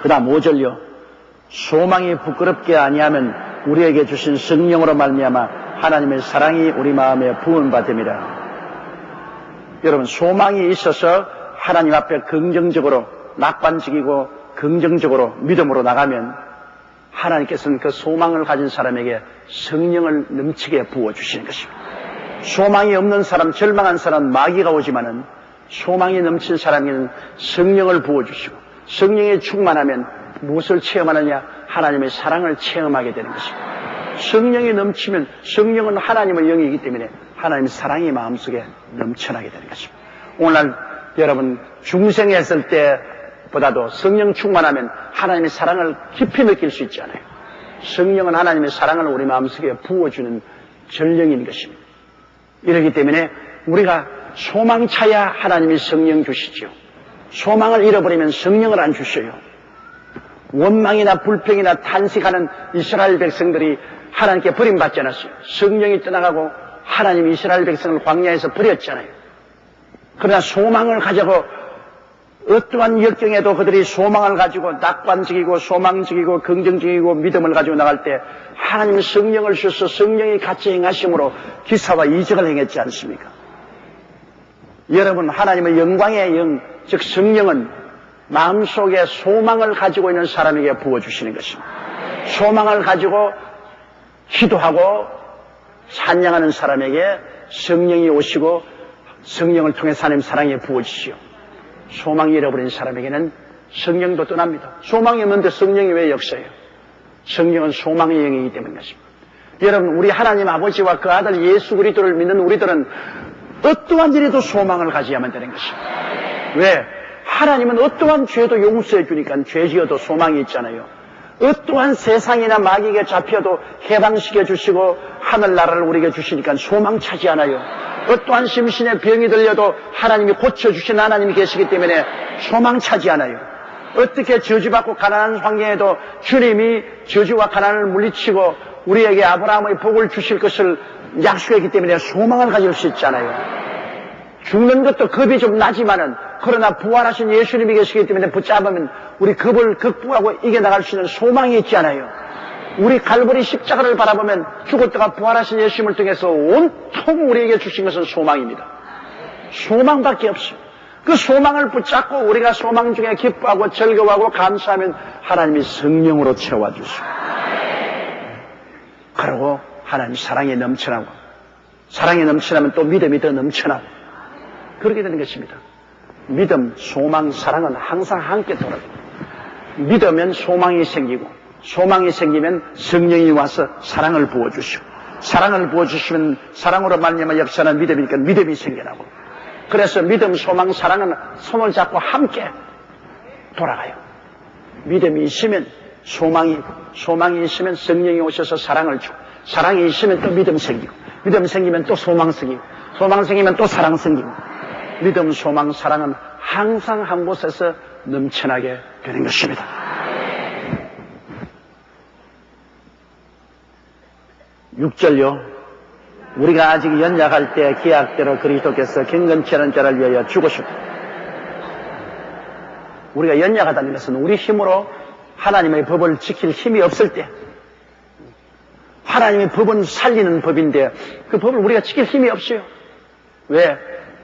그다음 5절요. 소망이 부끄럽게 아니하면 우리에게 주신 성령으로 말미암아 하나님의 사랑이 우리 마음에 부은받음이라. 여러분, 소망이 있어서 하나님 앞에 긍정적으로 낙관적이고 긍정적으로 믿음으로 나가면 하나님께서는 그 소망을 가진 사람에게 성령을 넘치게 부어주시는 것입니다. 소망이 없는 사람, 절망한 사람, 마귀가 오지만은 소망이 넘친 사람에게는 성령을 부어주시고 성령에 충만하면 무엇을 체험하느냐? 하나님의 사랑을 체험하게 되는 것입니다. 성령이 넘치면 성령은 하나님의 영이기 때문에 하나님의 사랑이 마음속에 넘쳐나게 되는 것입니다. 오늘날 여러분 중생했을 때보다도 성령 충만하면 하나님의 사랑을 깊이 느낄 수 있잖아요. 성령은 하나님의 사랑을 우리 마음속에 부어주는 전령인 것입니다. 이렇기 때문에 우리가 소망차야 하나님이 성령 주시지요. 소망을 잃어버리면 성령을 안 주셔요. 원망이나 불평이나 탄식하는 이스라엘 백성들이 하나님께 버림받지 않았어요. 성령이 떠나가고 하나님이 이스라엘 백성을 광야에서 버렸잖아요. 그러나 소망을 가지고 어떠한 역경에도 그들이 소망을 가지고 낙관적이고 소망적이고 긍정적이고 믿음을 가지고 나갈 때 하나님의 성령을 주셔서 성령이 같이 행하심으로 기사와 이적을 행했지 않습니까? 여러분, 하나님의 영광의 영, 즉 성령은 마음속에 소망을 가지고 있는 사람에게 부어주시는 것입니다. 소망을 가지고 기도하고 찬양하는 사람에게 성령이 오시고 성령을 통해서 하나님 사랑에 부어주시오. 소망이 잃어버린 사람에게는 성령도 떠납니다. 소망이 없는데 성령이 왜 역사해요? 성령은 소망의 영이기 때문인 것입니다. 여러분, 우리 하나님 아버지와 그 아들 예수 그리스도를 믿는 우리들은 어떠한 일에도 소망을 가져야만 되는 것입니다. 왜? 하나님은 어떠한 죄도 용서해 주니까 죄 지어도 소망이 있잖아요. 어떠한 세상이나 마귀에게 잡혀도 해방시켜 주시고 하늘나라를 우리에게 주시니까 소망차지 않아요. 어떠한 심신의 병이 들려도 하나님이 고쳐주신 하나님이 계시기 때문에 소망차지 않아요. 어떻게 저주받고 가난한 환경에도 주님이 저주와 가난을 물리치고 우리에게 아브라함의 복을 주실 것을 약속했기 때문에 소망을 가질 수 있잖아요. 죽는 것도 겁이 좀 나지만은 그러나 부활하신 예수님이 계시기 때문에 붙잡으면 우리 겁을 극복하고 이겨나갈 수 있는 소망이 있잖아요. 우리 갈보리 십자가를 바라보면 죽었다가 부활하신 예수님을 통해서 온통 우리에게 주신 것은 소망입니다. 소망밖에 없어요. 그 소망을 붙잡고 우리가 소망 중에 기뻐하고 즐거워하고 감사하면 하나님이 성령으로 채워주시고 그러고 하나님 사랑에 넘쳐나고 사랑에 넘쳐나면 또 믿음이 더 넘쳐나고 그렇게 되는 것입니다. 믿음, 소망, 사랑은 항상 함께 돌아갑니다. 믿으면 소망이 생기고 소망이 생기면 성령이 와서 사랑을 부어주시고 사랑을 부어주시면 사랑으로 말미암아 역사는 믿음이니까 믿음이 생겨나고 그래서 믿음, 소망, 사랑은 손을 잡고 함께 돌아가요. 믿음이 있으면 소망이 있으면 성령이 오셔서 사랑을 주고 사랑이 있으면 또 믿음 생기고 믿음 생기면 또 소망 생기고 소망 생기면 또 사랑 생기고 믿음, 소망, 사랑은 항상 한 곳에서 넘쳐나게 되는 것입니다. 육 절요. 우리가 아직 연약할 때 기약대로 그리스도께서 경건치 않은 자를 위하여 죽으셨다. 우리가 연약하다는 것은 우리 힘으로 하나님의 법을 지킬 힘이 없을 때 하나님의 법은 살리는 법인데 그 법을 우리가 지킬 힘이 없어요. 왜?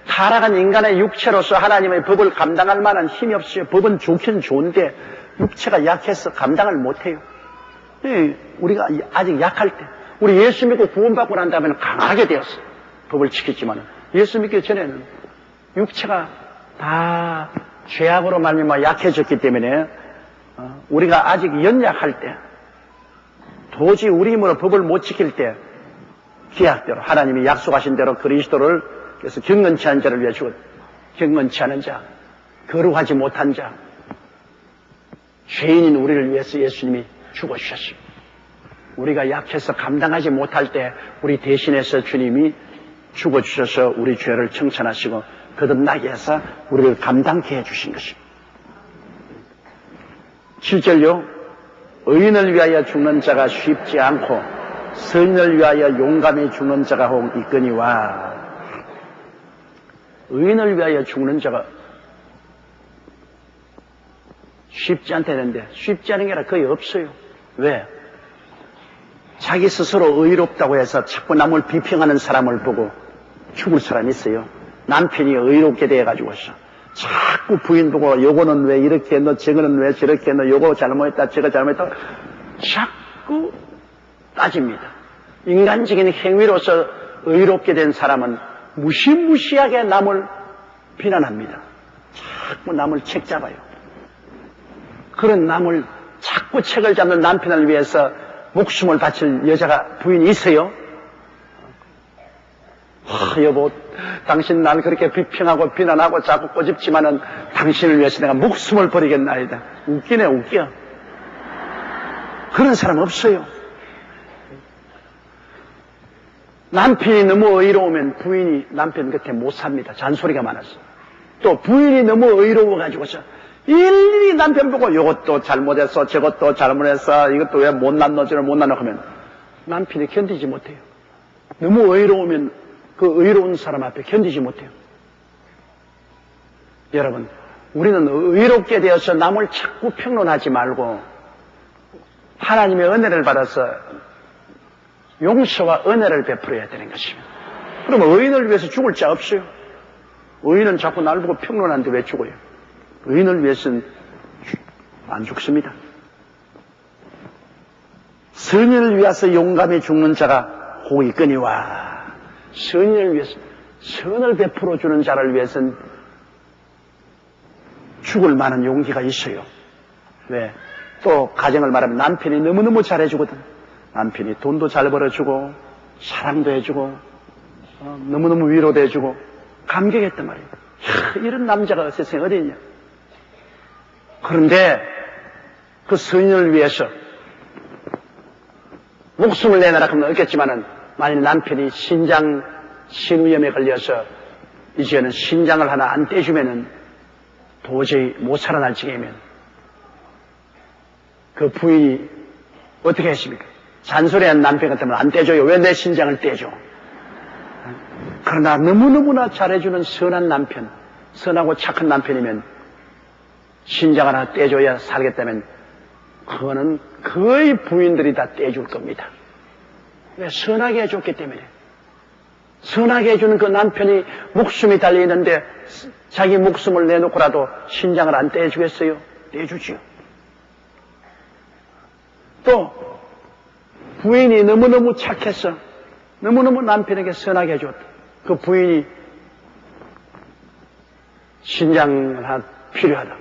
타락한 인간의 육체로서 하나님의 법을 감당할 만한 힘이 없어요. 법은 좋긴 좋은데 육체가 약해서 감당을 못해요. 우리가 아직 약할 때 우리 예수 믿고 구원받고 난 다음에는 강하게 되었어요. 법을 지켰지만 예수 믿기 전에는 육체가 다 죄악으로 말미암아 약해졌기 때문에 우리가 아직 연약할 때 도저히 우리 힘으로 법을 못 지킬 때 기약대로 하나님이 약속하신 대로 그리스도를 그래서 경건치 않은 자를 위해 죽었다. 경건치 않은 자, 거룩하지 못한 자, 죄인인 우리를 위해서 예수님이 죽어주셨습니다. 우리가 약해서 감당하지 못할 때 우리 대신해서 주님이 죽어주셔서 우리 죄를 청천하시고 거듭나게 해서 우리를 감당케 해주신 것입니다. 7절요. 의인을 위하여 죽는 자가 쉽지 않고 선인을 위하여 용감히 죽는 자가 혹 있거니와. 의인을 위하여 죽는 자가 쉽지 않다는데 쉽지 않은 게 아니라 거의 없어요. 왜? 자기 스스로 의롭다고 해서 자꾸 남을 비평하는 사람을 보고 죽을 사람이 있어요. 남편이 의롭게 돼가지고서 자꾸 부인 보고 요거는 왜 이렇게 했노, 저거는 왜 저렇게 했노, 요거 잘못했다, 저거 잘못했다 자꾸 따집니다. 인간적인 행위로서 의롭게 된 사람은 무시무시하게 남을 비난합니다. 자꾸 남을 책잡아요. 그런 남을 자꾸 책을 잡는 남편을 위해서 목숨을 바칠 여자가 부인이 있어요? 여보, 당신 날 그렇게 비평하고 비난하고 자꾸 꼬집지만은 당신을 위해서 내가 목숨을 버리겠나이다. 웃기네, 웃겨. 그런 사람 없어요. 남편이 너무 의로우면 부인이 남편 곁에 못 삽니다. 잔소리가 많아서. 또 부인이 너무 의로워가지고서 일일이 남편 보고 이것도 잘못했어, 저것도 잘못했어, 이것도 왜 못났노, 저를 못났노 하면 남편이 견디지 못해요. 너무 의로우면 그 의로운 사람 앞에 견디지 못해요. 여러분, 우리는 의롭게 되어서 남을 자꾸 평론하지 말고 하나님의 은혜를 받아서 용서와 은혜를 베풀어야 되는 것입니다. 그러면 의인을 위해서 죽을 자 없어요. 의인은 자꾸 날 보고 평론하는데 왜 죽어요? 의인을 위해서는 안 죽습니다. 선인을 위해서 용감히 죽는 자가 복이거니와 선인을 위해서 선을 베풀어 주는 자를 위해서는 죽을 만한 용기가 있어요. 왜? 또 가정을 말하면 남편이 너무너무 잘해주거든. 남편이 돈도 잘 벌어주고 사랑도 해주고 너무너무 위로도 해주고 감격했단 말이에요. 이런 남자가 세상에 어디 있냐. 그런데 그 선인을 위해서 목숨을 내놔라 하면 없겠지만은 만일 남편이 신우염에 걸려서 이제는 신장을 하나 안 떼주면은 도저히 못 살아날 지경이면 그 부인이 어떻게 했습니까? 잔소리한 남편 같으면 안 떼줘요. 왜 내 신장을 떼줘? 그러나 너무너무나 잘해주는 선한 남편, 선하고 착한 남편이면 신장 하나 떼줘야 살겠다면 그거는 거의 부인들이 다 떼줄 겁니다. 왜? 선하게 해줬기 때문에. 선하게 해주는 그 남편이 목숨이 달려있는데 자기 목숨을 내놓고라도 신장을 안 떼주겠어요? 떼주지요. 또 부인이 너무너무 착해서 너무너무 남편에게 선하게 해줬다. 그 부인이 신장을 하나 필요하다.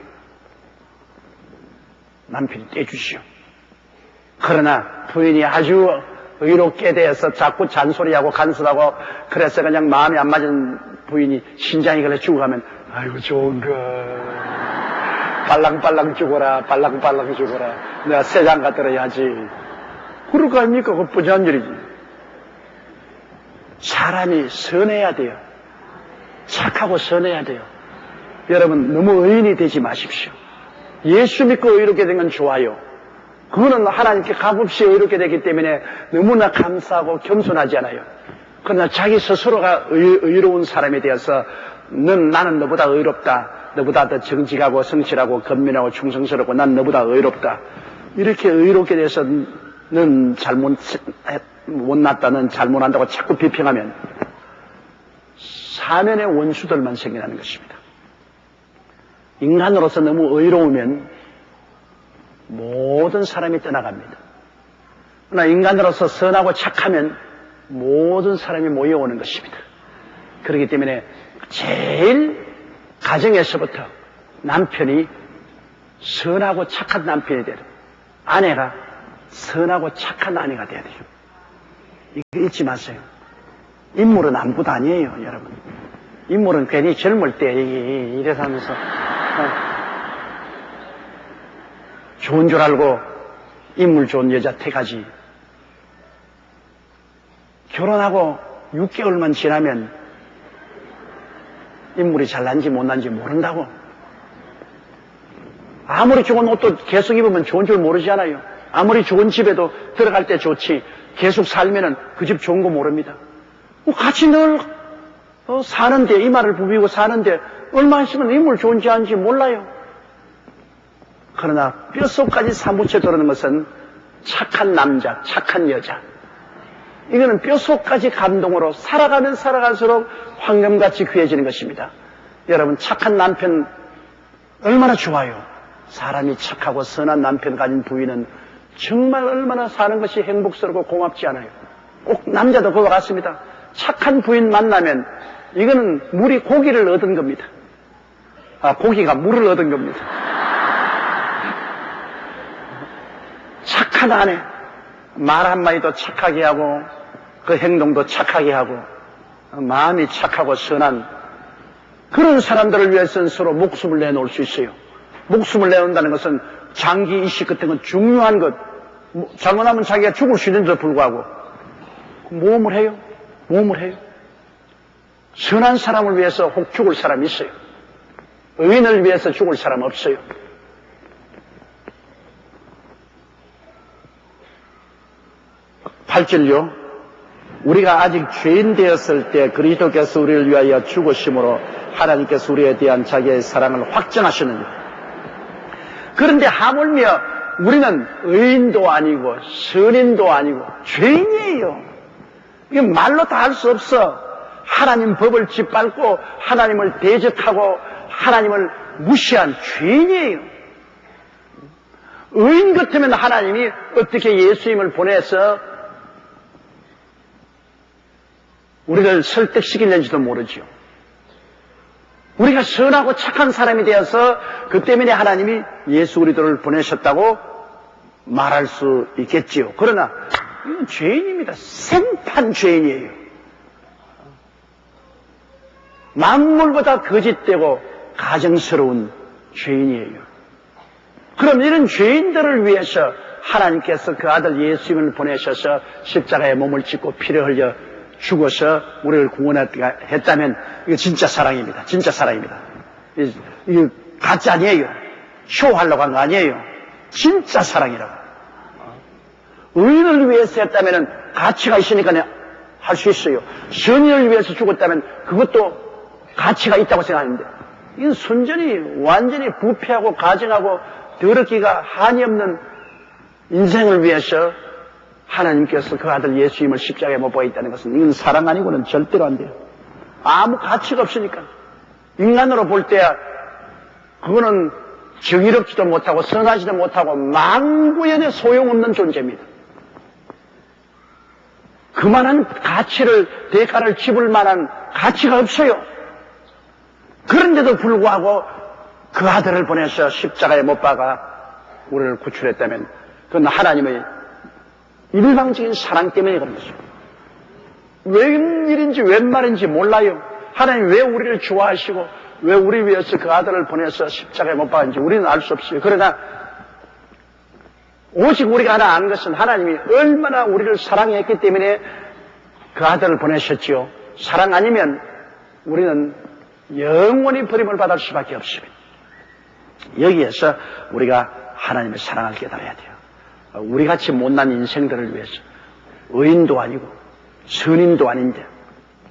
남편이 떼주시오. 그러나 부인이 아주 의롭게 대해서 자꾸 잔소리하고 간섭하고 그래서 그냥 마음이 안 맞은 부인이 신장이 걸려 죽어가면 아이고 좋은가 빨랑빨랑 죽어라 빨랑빨랑 죽어라 내가 세장가 들어야지 그럴 거 아닙니까? 그거 부자한 일이지. 사람이 선해야 돼요. 착하고 선해야 돼요. 여러분 너무 의인이 되지 마십시오. 예수 믿고 의롭게 된 건 좋아요. 그거는 하나님께 값없이 의롭게 됐기 때문에 너무나 감사하고 겸손하지 않아요. 그러나 자기 스스로가 의로운 사람이 되어서 나는 너보다 의롭다. 너보다 더 정직하고 성실하고 건면하고 충성스럽고 난 너보다 의롭다. 이렇게 의롭게 돼서 넌 못났다. 넌 잘못한다고 자꾸 비평하면 사면의 원수들만 생겨나는 것입니다. 인간으로서 너무 의로우면 모든 사람이 떠나갑니다. 그러나 인간으로서 선하고 착하면 모든 사람이 모여오는 것입니다. 그렇기 때문에 제일 가정에서부터 남편이 선하고 착한 남편이 되야 돼요. 아내가 선하고 착한 아내가 돼야 돼요. 이거 잊지 마세요. 인물은 아무것도 아니에요, 여러분. 인물은 괜히 젊을 때 이래서 하면서 좋은 줄 알고 인물 좋은 여자 택하지. 결혼하고 6개월만 지나면 인물이 잘난지 못난지 모른다고. 아무리 좋은 옷도 계속 입으면 좋은 줄 모르잖아요. 아무리 좋은 집에도 들어갈 때 좋지 계속 살면은 그 집 좋은 거 모릅니다. 같이 늘 사는데 이마를 부비고 사는데 얼마 있으면 인물 좋은지 아닌지 몰라요. 그러나 뼛속까지 사무쳐 들어오는 것은 착한 남자, 착한 여자. 이거는 뼛속까지 감동으로 살아가면 살아갈수록 황금같이 귀해지는 것입니다. 여러분, 착한 남편 얼마나 좋아요. 사람이 착하고 선한 남편 가진 부인은 정말 얼마나 사는 것이 행복스럽고 고맙지 않아요. 꼭 남자도 그와 같습니다. 착한 부인 만나면 이거는 물이 고기를 얻은 겁니다. 고기가 물을 얻은 겁니다. 착한 아내, 말 한마디도 착하게 하고 그 행동도 착하게 하고 마음이 착하고 선한 그런 사람들을 위해서는 서로 목숨을 내놓을 수 있어요. 목숨을 내놓는다는 것은 장기 이식 같은 건 중요한 것. 잘못하면 자기가 죽을 수 있는데도 불구하고 모험을 해요. 모험을 해요. 선한 사람을 위해서 혹 죽을 사람이 있어요. 의인을 위해서 죽을 사람 없어요. 팔절요. 우리가 아직 죄인 되었을 때 그리스도께서 우리를 위하여 죽으심으로 하나님께서 우리에 대한 자기의 사랑을 확증하시느니라. 그런데 하물며 우리는 의인도 아니고 선인도 아니고 죄인이에요. 이게 말로 다 할 수 없어. 하나님 법을 짓밟고 하나님을 대적하고 하나님을 무시한 죄인이에요. 의인 같으면 하나님이 어떻게 예수님을 보내서 우리를 설득시키는지도 모르죠. 우리가 선하고 착한 사람이 되어서 그 때문에 하나님이 예수 그리스도를 보내셨다고 말할 수 있겠지요. 그러나 이건 죄인입니다. 생판 죄인이에요. 만물보다 거짓되고 가증스러운 죄인이에요. 그럼 이런 죄인들을 위해서 하나님께서 그 아들 예수님을 보내셔서 십자가에 몸을 찢고 피를 흘려 죽어서 우리를 구원했다면 이거 진짜 사랑입니다. 진짜 사랑입니다. 이거 가짜 아니에요. 쇼하려고 한 거 아니에요. 진짜 사랑이라고. 의인을 위해서 했다면 가치가 있으니까 할 수 있어요. 선인을 위해서 죽었다면 그것도 가치가 있다고 생각하는데 이건 순전히 완전히 부패하고 가증하고 더럽기가 한이 없는 인생을 위해서 하나님께서 그 아들 예수님을 십자가에 못 박았다는 것은 이건 사랑 아니고는 절대로 안 돼요. 아무 가치가 없으니까. 인간으로 볼 때야 그거는 정의롭지도 못하고 선하지도 못하고 만구연에 소용없는 존재입니다. 그만한 가치를 대가를 지불 만한 가치가 없어요. 그런데도 불구하고 그 아들을 보내서 십자가에 못 박아 우리를 구출했다면 그건 하나님의 일방적인 사랑 때문에 그런 것입니다. 웬일인지 웬 말인지 몰라요. 하나님 왜 우리를 좋아하시고 왜 우리 위해서 그 아들을 보내서 십자가에 못 박았는지 우리는 알 수 없어요. 그러나 오직 우리가 하나 아는 것은 하나님이 얼마나 우리를 사랑했기 때문에 그 아들을 보내셨지요. 사랑 아니면 우리는 영원히 버림을 받을 수밖에 없습니다. 여기에서 우리가 하나님의 사랑을 깨달아야 돼요. 우리같이 못난 인생들을 위해서 의인도 아니고 선인도 아닌데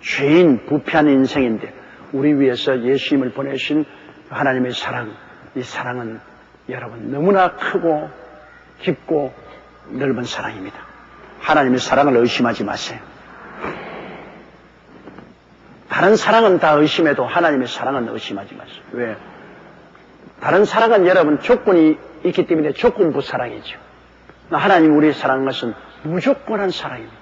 죄인 부패한 인생인데 우리 위해서 예수님을 보내신 하나님의 사랑, 이 사랑은 여러분 너무나 크고 깊고 넓은 사랑입니다. 하나님의 사랑을 의심하지 마세요. 다른 사랑은 다 의심해도 하나님의 사랑은 의심하지 마세요. 왜? 다른 사랑은 여러분 조건이 있기 때문에 조건부 사랑이죠. 하나님 우리의 사랑한 것은 무조건한 사랑입니다.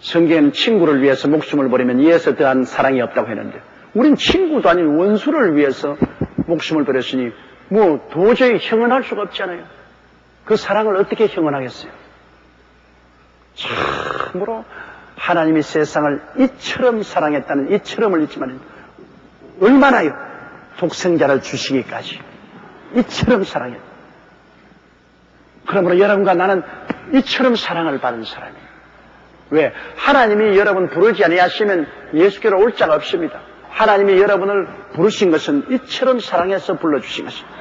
성경에는 친구를 위해서 목숨을 버리면 이에서 더한 사랑이 없다고 했는데 우린 친구도 아닌 원수를 위해서 목숨을 버렸으니 뭐 도저히 형언할 수가 없잖아요. 그 사랑을 어떻게 형언하겠어요? 참으로 하나님이 세상을 이처럼 사랑했다는 이처럼을 잊지만 얼마나요? 독생자를 주시기까지 이처럼 사랑했다. 그러므로 여러분과 나는 이처럼 사랑을 받은 사람이에요. 왜? 하나님이 여러분 부르지 아니하시면 예수께로 올 자가 없습니다. 하나님이 여러분을 부르신 것은 이처럼 사랑해서 불러주신 것입니다.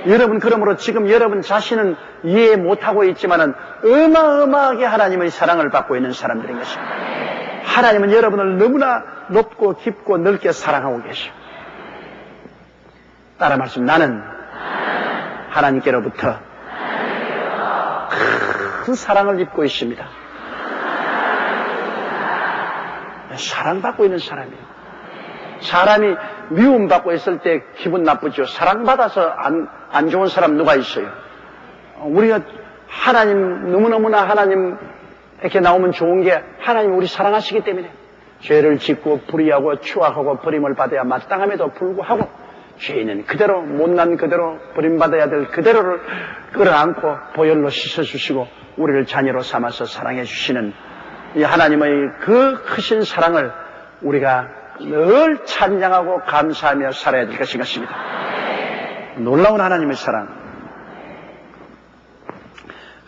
여러분 그러므로 지금 여러분 자신은 이해 못하고 있지만은 어마어마하게 하나님의 사랑을 받고 있는 사람들인 것입니다. 하나님은 여러분을 너무나 높고 깊고 넓게 사랑하고 계십니다. 따라 말씀, 나는 하나님께로부터 큰 사랑을 입고 있습니다. 사랑받고 있는 사람이에요. 사람이 미움받고 있을 때 기분 나쁘죠. 사랑받아서 안 좋은 사람 누가 있어요? 우리가 하나님, 너무너무나 하나님에게 나오면 좋은 게 하나님 우리 사랑하시기 때문에 죄를 짓고 불의하고 추악하고 버림을 받아야 마땅함에도 불구하고 죄인은 그대로 못난 그대로 버림받아야 될 그대로를 끌어안고 보혈로 씻어주시고 우리를 자녀로 삼아서 사랑해 주시는 이 하나님의 그 크신 사랑을 우리가 늘 찬양하고 감사하며 살아야 될 것입니다. 놀라운 하나님의 사랑.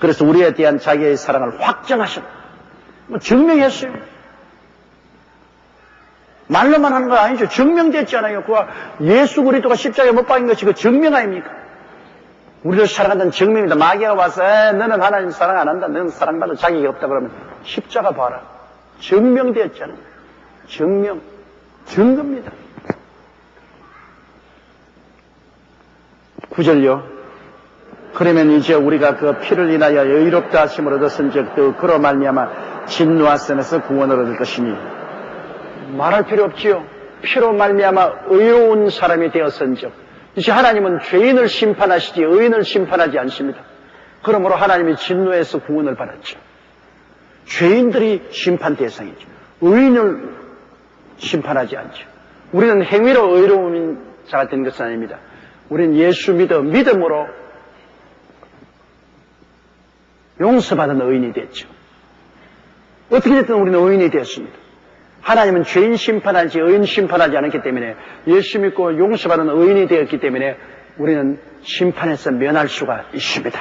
그래서 우리에 대한 자기의 사랑을 확정하셨, 증명했어요. 말로만 하는 거 아니죠. 증명됐잖아요. 그와 예수 그리스도가 십자가에 못 박힌 것이 그 증명 아닙니까? 우리를 사랑한다는 증명입니다. 마귀가 와서 너는 하나님 사랑 안 한다. 너는 사랑받을 자격이 없다 그러면 십자가 봐라. 증명됐잖아요. 증거입니다. 9절요. 그러면 이제 우리가 그 피를 인하여 의롭다 하심을 얻었은즉 또 그로 말미암아 진노하심에서 구원을 얻을 것이니 말할 필요 없지요. 피로 말미암아 의로운 사람이 되었은즉 이제 하나님은 죄인을 심판하시지 의인을 심판하지 않습니다. 그러므로 하나님이 진노에서 구원을 받았죠. 죄인들이 심판 대상이죠. 의인을 심판하지 않죠. 우리는 행위로 의로운 자가 된 것은 아닙니다. 우리는 예수 믿음으로 용서받은 의인이 됐죠. 어떻게 됐든 우리는 의인이 되었습니다. 하나님은 죄인 심판하지 의인 심판하지 않았기 때문에 예수 믿고 용서받은 의인이 되었기 때문에 우리는 심판에서 면할 수가 있습니다.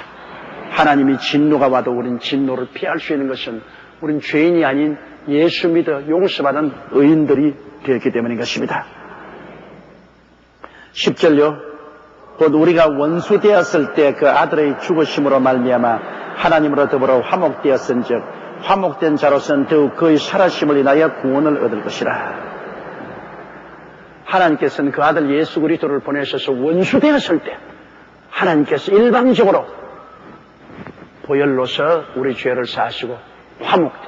하나님이 진노가 와도 우리는 진노를 피할 수 있는 것은 우리는 죄인이 아닌 예수 믿어 용서받은 의인들이 되었기 때문인 것입니다. 10절요. 곧 우리가 원수 되었을 때 그 아들의 죽으심으로 말미암아 하나님으로 더불어 화목되었은즉 화목된 자로서는 더욱 그의 살아심을 인하여 구원을 얻을 것이라. 하나님께서는 그 아들 예수 그리스도를 보내셔서 원수 되었을 때 하나님께서 일방적으로 보혈로서 우리 죄를 사하시고 화목돼.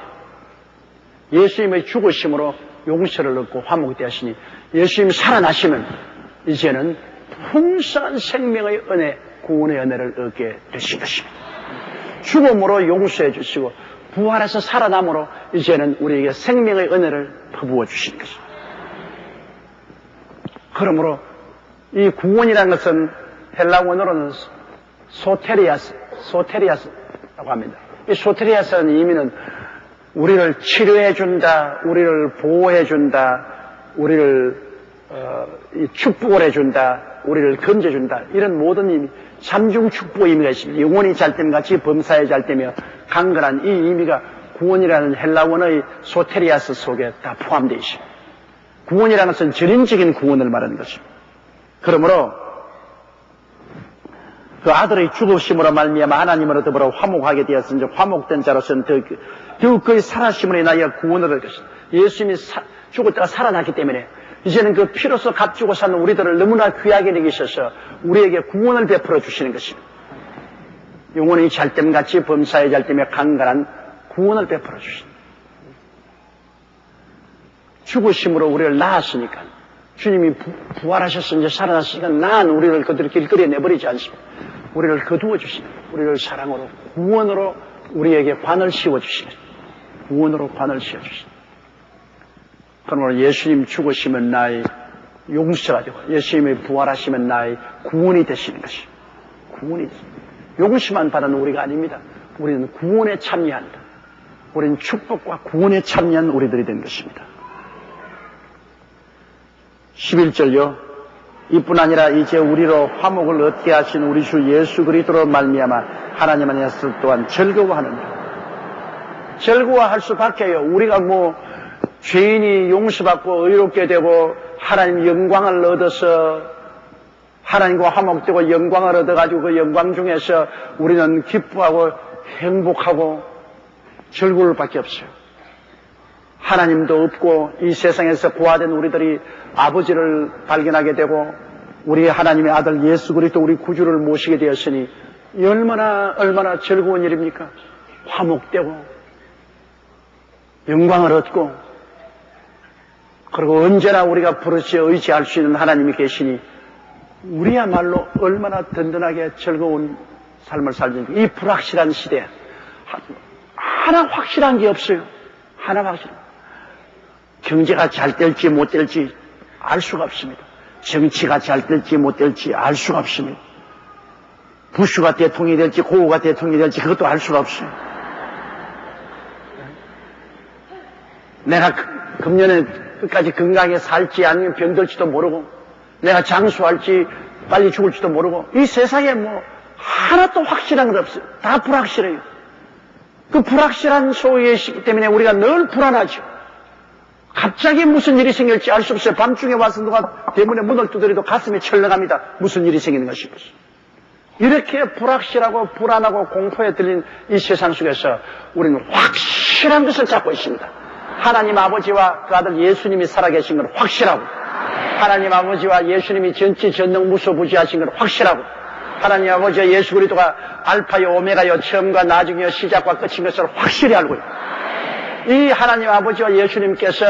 예수님의 죽으심으로 용서를 얻고 화목되 하시니 예수님 살아나시면 이제는 풍성한 생명의 은혜, 구원의 은혜를 얻게 되신 것입니다. 죽음으로 용서해 주시고 부활해서 살아남으로 이제는 우리에게 생명의 은혜를 퍼부어 주시는 것입니다. 그러므로 이 구원이라는 것은 헬라어로는 소테리아스라고 합니다. 이 소테리아스라는 의미는 우리를 치료해 준다, 우리를 보호해 준다, 우리를 축복을 해준다, 우리를 건져준다, 이런 모든 의미, 삼중 축복 의미가 있습니다. 영혼이 잘 때면 같이 범사에 잘 때며 강건한 이 의미가 구원이라는 헬라원의 소테리아스 속에 다 포함되어 있습니다. 구원이라는 것은 전인적인 구원을 말하는 것입니다. 그러므로 그 아들의 죽으심으로 말미암아 하나님으로 더불어 화목하게 되었은즉 화목된 자로서는 더욱 그의 살아심으로 인하여 구원을 얻을 것이다. 예수님이 죽었다가 살아났기 때문에 이제는 그 피로서 값주고 사는 우리들을 너무나 귀하게 여기셔서 우리에게 구원을 베풀어 주시는 것입니다. 영혼이 잘 때면 같이 범사에 잘 때며 강건한 구원을 베풀어 주십니다. 죽으심으로 우리를 낳았으니까 주님이 부활하셔서 이제 살아났으니까 낳은 우리를 그들이 길거리에 내버리지 않습니다. 우리를 거두어 주십니다. 우리를 사랑으로 구원으로 우리에게 관을 씌워 주십니다. 구원으로 관을 씌워 주십니다. 그러므로 예수님 죽으시면 나의 용서가 되고 예수님이 부활하시면 나의 구원이 되시는 것이 구원이 되십니다. 용서만 받은 우리가 아닙니다. 우리는 구원에 참여한다. 우리는 축복과 구원에 참여한 우리들이 된 것입니다. 11절요. 이뿐 아니라 이제 우리로 화목을 얻게 하신 우리 주 예수 그리스도로 말미암아 하나님 안에서 또한 즐거워하는다. 즐거워할 수밖에요. 우리가 죄인이 용서받고 의롭게 되고 하나님 영광을 얻어서 하나님과 화목되고 영광을 얻어가지고 그 영광 중에서 우리는 기뻐하고 행복하고 즐거울 밖에 없어요. 하나님도 없고 이 세상에서 부화된 우리들이 아버지를 발견하게 되고 우리 하나님의 아들 예수 그리스도 우리 구주를 모시게 되었으니 얼마나 즐거운 일입니까? 화목되고 영광을 얻고, 그리고 언제나 우리가 부르짖어 의지할 수 있는 하나님이 계시니 우리야말로 얼마나 든든하게 즐거운 삶을 살는지. 이 불확실한 시대, 하나 확실한 게 없어요. 하나 확실한. 경제가 잘 될지 못 될지 알 수가 없습니다. 정치가 잘 될지 못 될지 알 수가 없습니다. 부슈가 대통령이 될지 고우가 대통령이 될지 그것도 알 수가 없어요. 내가 금년에 끝까지 건강하게 살지 아니면 병들지도 모르고, 내가 장수할지 빨리 죽을지도 모르고, 이 세상에 뭐 하나도 확실한 건 없어요. 다 불확실해요. 그 불확실한 소유의 시기 때문에 우리가 늘 불안하죠. 갑자기 무슨 일이 생길지 알 수 없어요. 밤중에 와서 누가 대문에 문을 두드려도 가슴이 철렁합니다. 무슨 일이 생기는가 싶어서. 이렇게 불확실하고 불안하고 공포에 들린 이 세상 속에서 우리는 확실한 것을 잡고 있습니다. 하나님 아버지와 그 아들 예수님이 살아계신 건 확실하고, 하나님 아버지와 예수님이 전지전능 무소부지하신 건 확실하고, 하나님 아버지와 예수 그리스도가 알파요 오메가요 처음과 나중이요 시작과 끝인 것을 확실히 알고 있고, 이 하나님 아버지와 예수님께서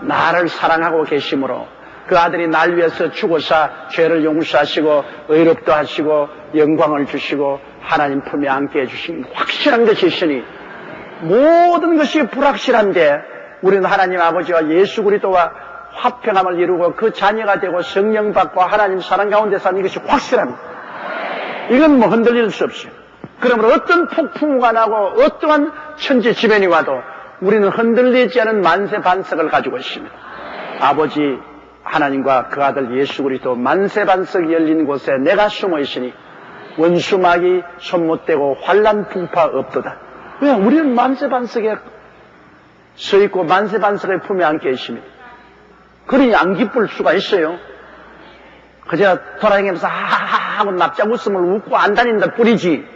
나를 사랑하고 계시므로 그 아들이 날 위해서 죽어서 죄를 용서하시고 의롭도 하시고 영광을 주시고 하나님 품에 안게 해주신 확실한 것이 있으니, 모든 것이 불확실한데 우리는 하나님 아버지와 예수 그리스도와 화평함을 이루고 그 자녀가 되고 성령 받고 하나님 사랑 가운데 사는 이것이 확실합니다. 이건 뭐 흔들릴 수 없어요. 그러므로 어떤 폭풍우가 나고 어떠한 천지지변이 와도 우리는 흔들리지 않은 만세 반석을 가지고 있습니다. 아버지 하나님과 그 아들 예수 그리스도 만세 반석이 열린 곳에 내가 숨어 있으니 원수막이 손 못 대고 환난 풍파 없도다. 왜? 우리는 만세 반석에 서 있고 만세 반석의 품에 안겨 있습니다. 그러니 안 기쁠 수가 있어요. 그저 돌아다니면서 하하하 하고 납작 웃음을 웃고 안 다닌다 뿐이지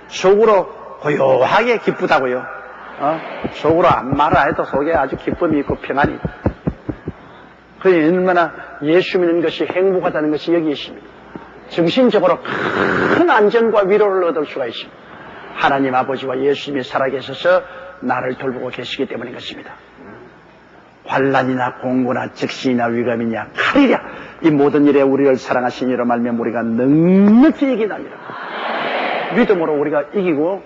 속으로 고요하게 기쁘다고요. 속으로 안 말아 해도 속에 아주 기쁨이 있고 평안이 있다. 그러니 얼마나 예수 믿는 것이 행복하다는 것이 여기 있습니다. 정신적으로 큰 안정과 위로를 얻을 수가 있습니다. 하나님 아버지와 예수님이 살아계셔서 나를 돌보고 계시기 때문인 것입니다. 환난이나 공고나 적신이나 위감이냐 칼이랴 이 모든 일에 우리를 사랑하신 이로 말미암아 우리가 넉넉히 이기나니라. 믿음으로 우리가 이기고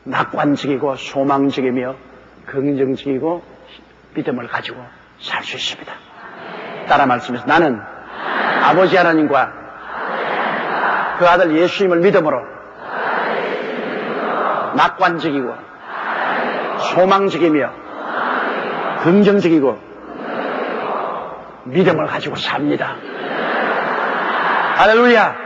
낙관적이고 소망적이며 긍정적이고 믿음을 가지고 살 수 있습니다. 따라 말씀해서 나는 아버지 하나님과 그 아들 예수님을 믿음으로 낙관적이고 소망적이며 긍정적이고 믿음을 가지고 삽니다. 할렐루야.